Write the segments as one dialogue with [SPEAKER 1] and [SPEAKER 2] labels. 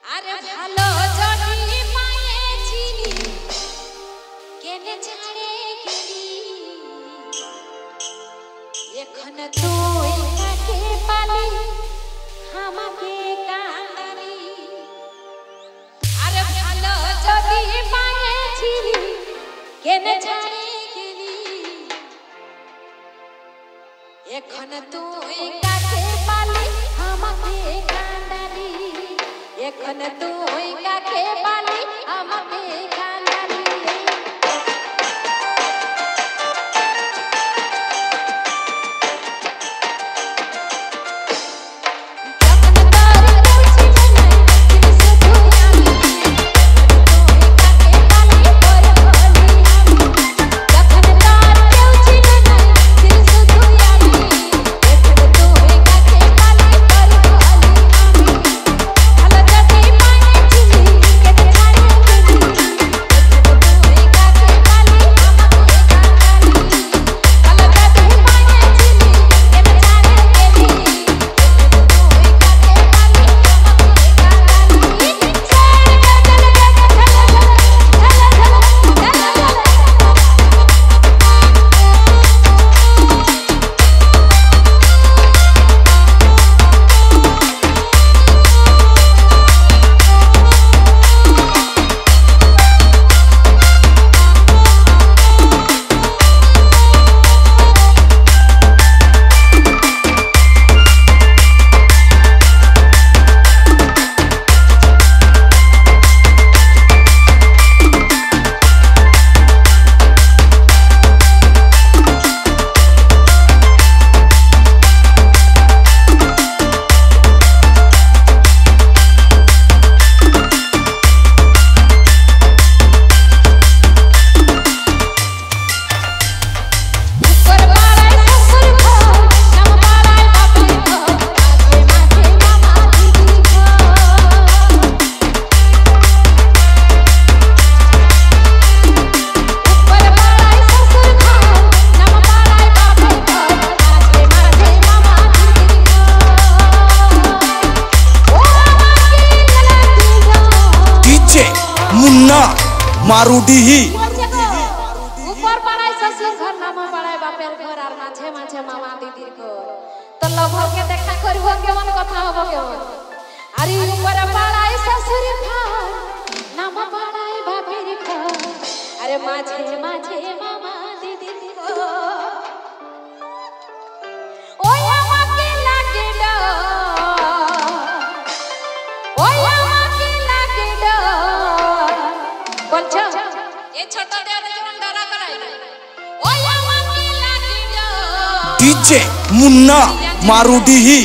[SPEAKER 1] আরে ভালো যদি পাইছিলি কেনে ছাড়ে গেলি এখন তুই কাকে পালি আমাকে কাঁদালি আরে ভালো যদি পাইছিলি কেনে ছাড়ে গেলি এখন তুই কাকে পালি আমাকে কাঁদালি এখন তুই কাকে পালি আমাকে কাঁদালি
[SPEAKER 2] मारुडी ही
[SPEAKER 1] ऊपर पड़ाई ससुर घर नामा पड़ाई बापेर घर আর মাঝে মাঝে মামা দিদির ঘর তো লভকে দেখা করব কেমন কথা হবে কেমন আরে ऊपर पड़ाई ससुर घर নামা পড়াই বাপের ঘর আরে মাঝে মাঝে মামা দিদির ঘর ওই আমাকে লাগে না ওই আমাকে লাগে না বলছো ये छोटा देर जीवन डरा कराई ओय আমাকে লাগে না
[SPEAKER 2] डीजे मुन्ना मारुडी ही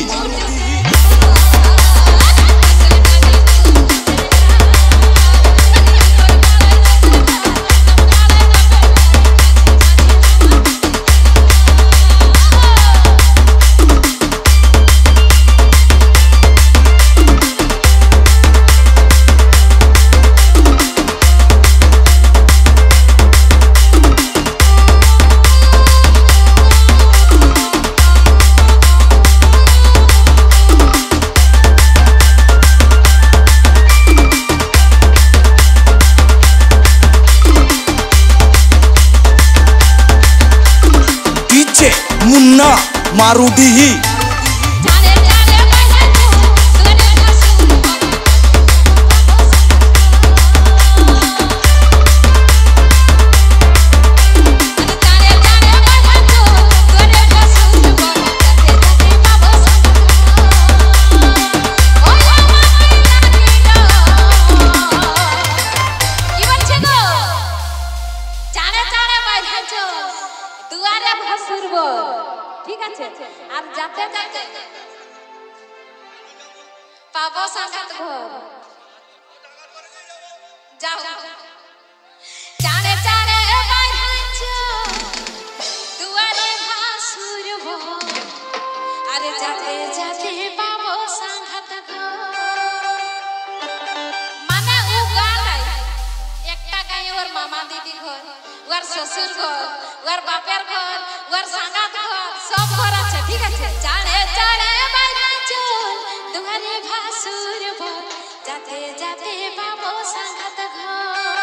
[SPEAKER 2] मुन्ना मारुडी ही
[SPEAKER 1] ঠিক আছে আর যাতে যাতে পাবো সাঙ্গাত ঘর যাও জানে জানে বাইহাঞ্চ দুয়ারে ভাসুরব আরে যাতে যাতে পাবো সাঙ্গাত ঘর মানে উগালাই একটা গাই ওর মামা দিদি ঘর ওর শ্বশুর ঘর ওর বাপের ঘর ওর সাঙ্গাত ঘর সব ঘর আছে ঠিক আছে জানে জানে বাইহাঞ্চ দুয়ারে ভাসুরব যাতে যাতে বাবু সাঙ্গাত ঘর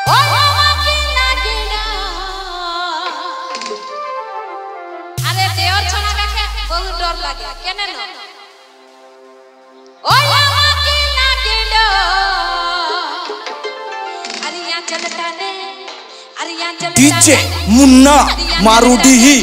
[SPEAKER 1] ও আমাকে লাগে না আরে দেওর ছনা দেখে বহুত ডর লাগে কেন না ও আমাকে লাগে না আরিয়া চলতা নে আরিয়া চলতা
[SPEAKER 2] DJ মুন্না মারুডিহি